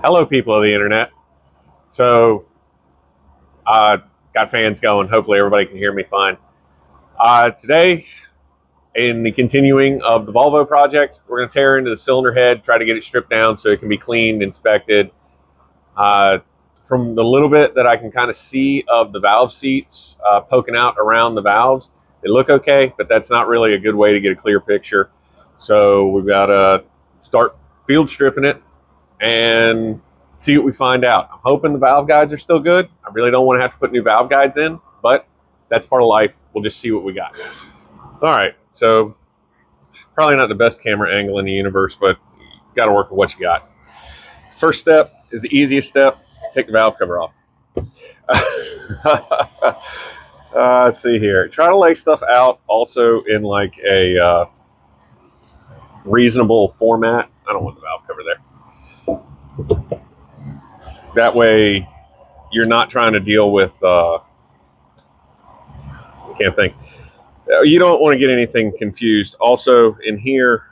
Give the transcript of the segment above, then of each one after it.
Hello, people of the internet. So, got fans going. Hopefully, everybody can hear me fine. Today, in the continuing of the Volvo project, we're going to tear into the cylinder head, try to get it stripped down so it can be cleaned, inspected. Uh, from the little bit that I can kind of see of the valve seats poking out around the valves, they look okay, but that's not really a good way to get a clear picture. So, we've got to start field stripping it and see what we find out. I'm hoping the valve guides are still good. I really don't want to have to put new valve guides in, but that's part of life. We'll just see what we got. All right, so probably not the best camera angle in the universe, but you got to work with what you got. First step is the easiest step. Take the valve cover off. Let's see here. Try to lay stuff out also in like a reasonable format. I don't want the valve cover there. That way you're not trying to deal with, I can't think. You don't want to get anything confused. Also in here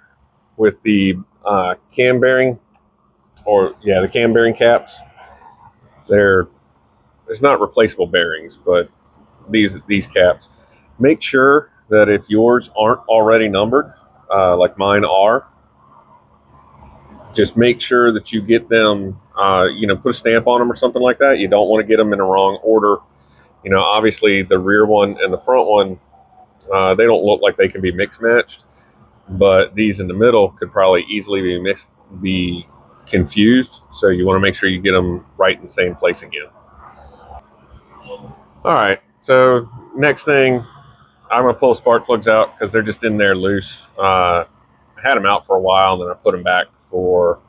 with the cam bearing, the cam bearing caps, there's not replaceable bearings, but these caps. Make sure that if yours aren't already numbered, like mine are, just make sure that you get them, put a stamp on them or something like that. You don't want to get them in the wrong order. Obviously the rear one and the front one, they don't look like they can be mix matched, but these in the middle could probably easily be confused. So you want to make sure you get them right in the same place again. All right, so next thing, I'm gonna pull spark plugs out because they're just in there loose. I had them out for a while and then I put them back for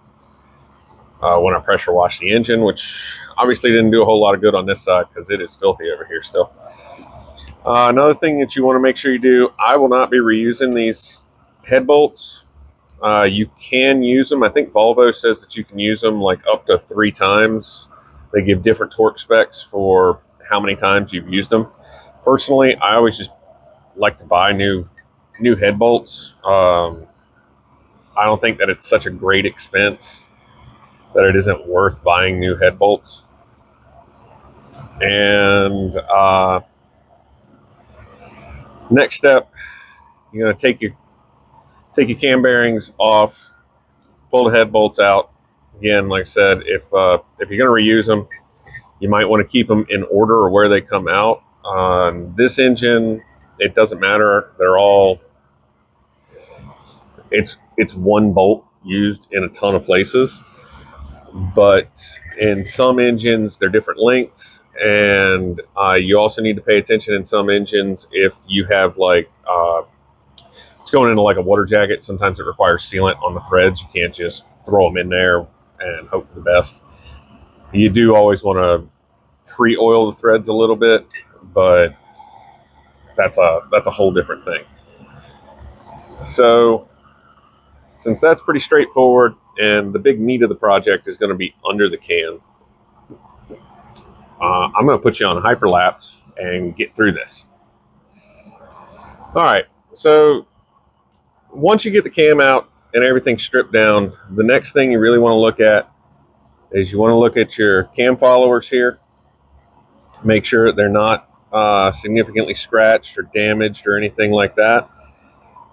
when I pressure washed the engine, which obviously didn't do a whole lot of good on this side because it is filthy over here still. Another thing that you want to make sure you do, I will not be reusing these head bolts. You can use them. I think Volvo says that you can use them like up to 3 times. They give different torque specs for how many times you've used them. Personally, I always just like to buy new head bolts. I don't think that it's such a great expense that it isn't worth buying new head bolts. And next step, you're going to take your cam bearings off, pull the head bolts out. Again, like I said, if you're going to reuse them, you might want to keep them in order or where they come out. On this engine, it doesn't matter. They're all, it's one bolt used in a ton of places. But in some engines, they're different lengths. And you also need to pay attention in some engines if you have like, it's going into like a water jacket. Sometimes it requires sealant on the threads. You can't just throw them in there and hope for the best. You do always want to pre-oil the threads a little bit, but that's a whole different thing. So since that's pretty straightforward and the big meat of the project is going to be under the can, I'm going to put you on a hyperlapse and get through this. All right, so once you get the cam out and everything stripped down, the next thing you really want to look at is you want to look at your cam followers here. Make sure they're not significantly scratched or damaged or anything like that.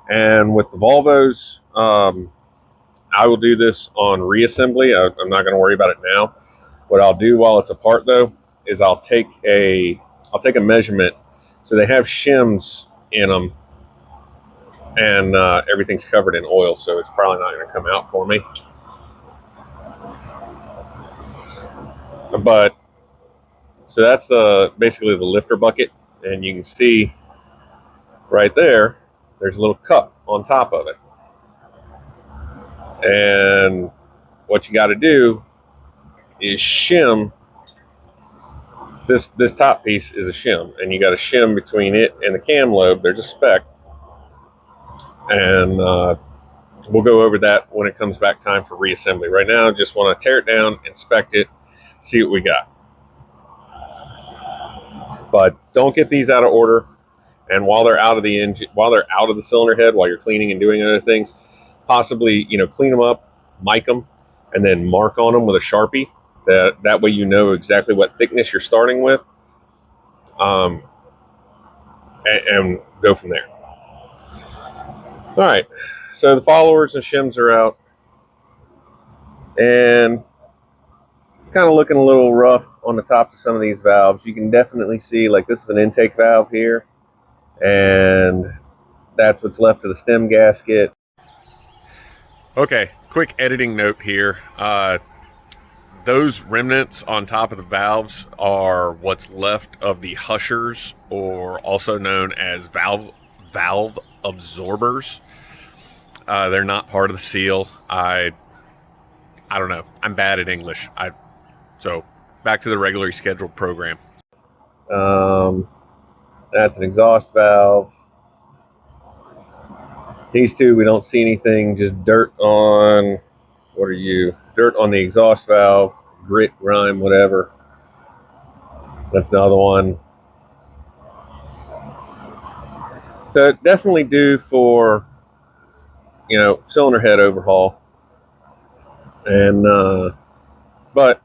And with the Volvos, I will do this on reassembly. I'm not going to worry about it now. What I'll do while it's apart though is I'll take a measurement. So they have shims in them, and everything's covered in oil, so it's probably not going to come out for me. But so that's basically the lifter bucket, and you can see right there, there's a little cup on top of it. And what you got to do is shim this top piece is a shim, and you got to shim between it and the cam lobe. There's a spec, and we'll go over that when it comes back time for reassembly. Right now, just want to tear it down, inspect it, see what we got. But don't get these out of order. And while they're out of the engine, while they're out of the cylinder head, while you're cleaning and doing other things, possibly clean them up, mic them, and then mark on them with a Sharpie. That way you know exactly what thickness you're starting with, and go from there. All right, so the followers and shims are out, and kind of looking a little rough on the tops of some of these valves. You can definitely see, like, this is an intake valve here, and that's what's left of the stem gasket. Okay, quick editing note here. Those remnants on top of the valves are what's left of the hushers, or also known as valve absorbers. They're not part of the seal. I don't know. I'm bad at English. So back to the regularly scheduled program. That's an exhaust valve. These two, we don't see anything, just dirt on, what are you? Dirt on the exhaust valve, grit, grime, whatever. That's the other one. So definitely due for, cylinder head overhaul. And, but,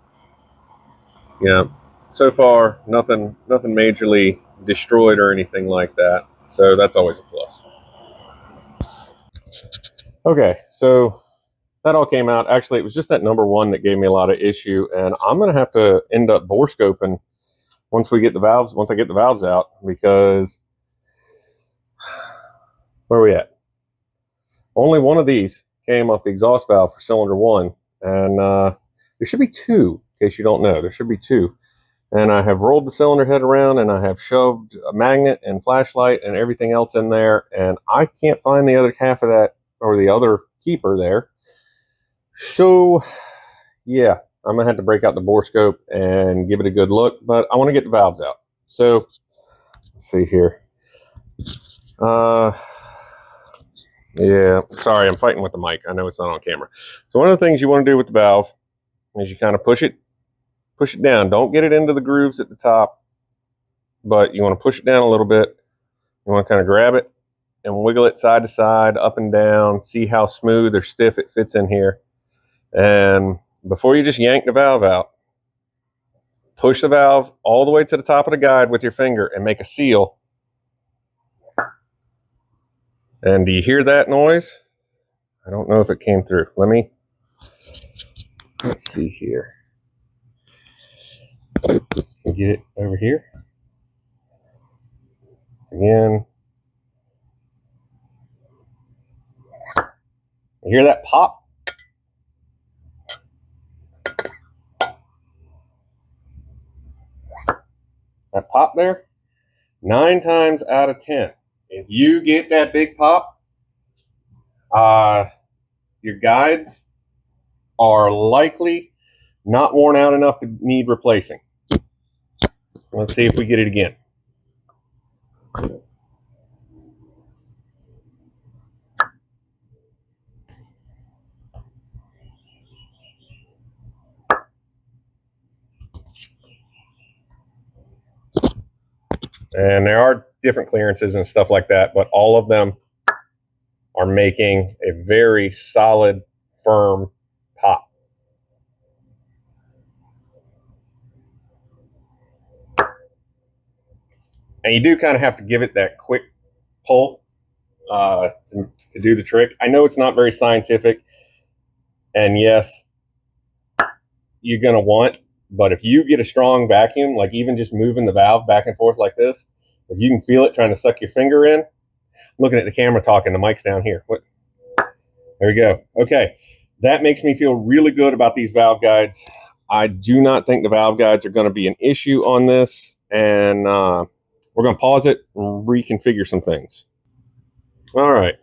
so far, nothing majorly destroyed or anything like that. So that's always a plus. Okay, so that all came out. Actually, it was just that number one that gave me a lot of issue, and I'm gonna have to end up bore scoping once I get the valves out, because where are we at? Only one of these came off the exhaust valve for cylinder one, and there should be two, in case you don't know. There should be two. And I have rolled the cylinder head around, and I have shoved a magnet and flashlight and everything else in there, and I can't find the other half of that, or the other keeper there. So, yeah, I'm going to have to break out the bore scope and give it a good look, but I want to get the valves out. So, let's see here. Yeah, sorry, I'm fighting with the mic. I know it's not on camera. So one of the things you want to do with the valve is you kind of push it down. Don't get it into the grooves at the top, but you want to push it down a little bit. You want to kind of grab it and wiggle it side to side, up and down, see how smooth or stiff it fits in here. And before you just yank the valve out, push the valve all the way to the top of the guide with your finger and make a seal. And do you hear that noise? I don't know if it came through. Let's see here. Get it over here. Again. You hear that pop? That pop there? 9 times out of 10, if you get that big pop, your guides are likely not worn out enough to need replacing. Let's see if we get it again. And there are different clearances and stuff like that, but all of them are making a very solid, firm pop. And you do kind of have to give it that quick pull to do the trick. I know it's not very scientific, and yes, you're going to want, but if you get a strong vacuum, like even just moving the valve back and forth like this, if you can feel it trying to suck your finger in, I'm looking at the camera talking, the mic's down here. What? There we go. Okay, that makes me feel really good about these valve guides. I do not think the valve guides are going to be an issue on this, and we're going to pause it and reconfigure some things. All right,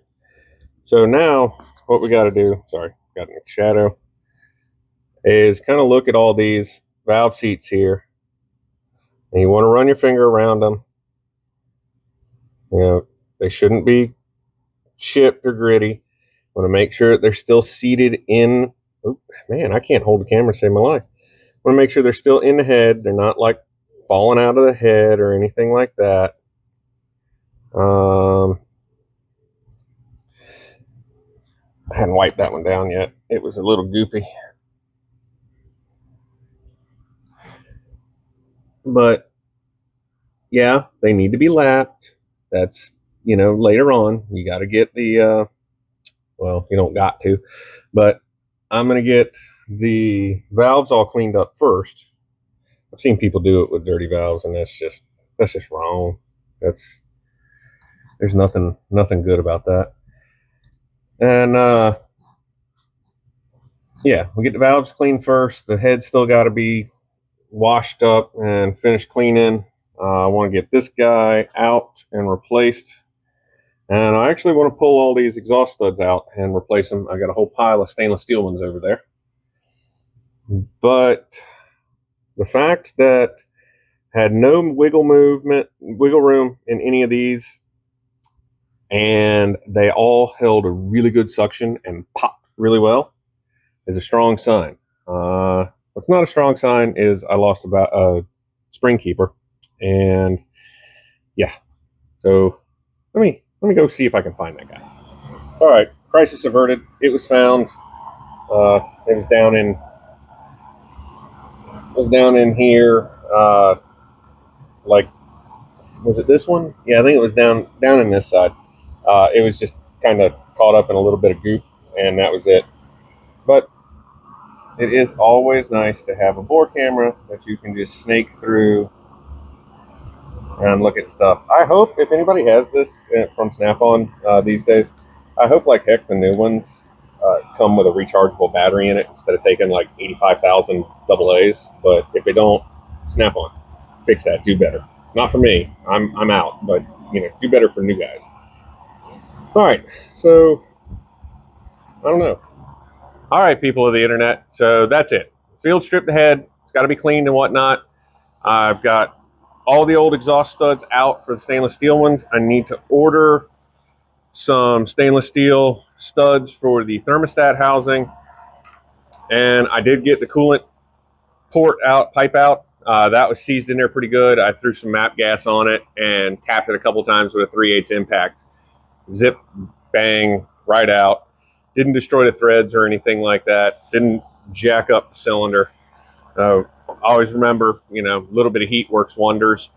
so now what we got to do, sorry, got in the shadow, is kind of look at all these valve seats here, and you want to run your finger around them. They shouldn't be chipped or gritty. You want to make sure that they're still seated in. Oh man, I can't hold the camera to save my life. Want to make sure they're still in the head. They're not like falling out of the head or anything like that. I hadn't wiped that one down yet. It was a little goopy. But yeah, they need to be lapped. That's, later on. You got to get the, well, you don't got to, but I'm going to get the valves all cleaned up first. I've seen people do it with dirty valves, and that's just wrong. There's nothing good about that. And yeah, we get the valves cleaned first. The head's still got to be washed up and finished cleaning. I want to get this guy out and replaced. And I actually want to pull all these exhaust studs out and replace them. I got a whole pile of stainless steel ones over there. But the fact that had no wiggle room in any of these, and they all held a really good suction and popped really well, is a strong sign. What's not a strong sign is I lost about a spring keeper, and yeah. So let me go see if I can find that guy. All right, crisis averted. It was found. It was down in here. Like, was it this one? Yeah, I think it was down in this side. It was just kind of caught up in a little bit of goop, and that was it. But it is always nice to have a bore camera that you can just snake through and look at stuff. I hope if anybody has this from Snap-on these days, I hope like heck the new ones come with a rechargeable battery in it instead of taking like 85,000 AA's. But if they don't, Snap-on, fix that, do better. Not for me, I'm out, but do better for new guys. All right, so I don't know. All right, people of the internet, so that's it. Field stripped ahead. It's got to be cleaned and whatnot. I've got all the old exhaust studs out for the stainless steel ones. I need to order some stainless steel studs for the thermostat housing. And I did get the coolant pipe out. That was seized in there pretty good. I threw some MAP gas on it and tapped it a couple times with a 3/8 impact. Zip, bang, right out. Didn't destroy the threads or anything like that. Didn't jack up the cylinder. Always remember, a little bit of heat works wonders.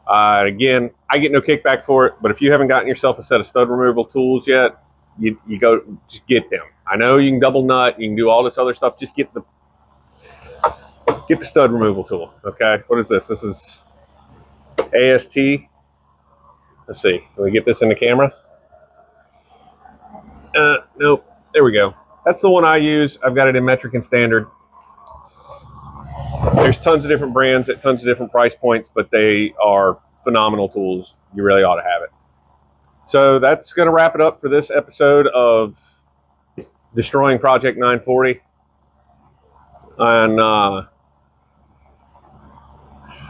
Again, I get no kickback for it, but if you haven't gotten yourself a set of stud removal tools yet, you go, just get them. I know you can double nut, you can do all this other stuff. Just get the stud removal tool. Okay, what is this? This is AST. Let's see. Can we get this in the camera? Nope. There we go. That's the one I use. I've got it in metric and standard. There's tons of different brands at tons of different price points, but they are phenomenal tools. You really ought to have it. So that's going to wrap it up for this episode of Destroying Project 940. And I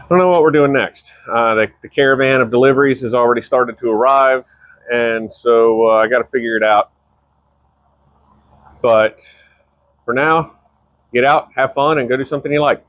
don't know what we're doing next. The caravan of deliveries has already started to arrive, and so I got to figure it out. But for now, get out, have fun, and go do something you like.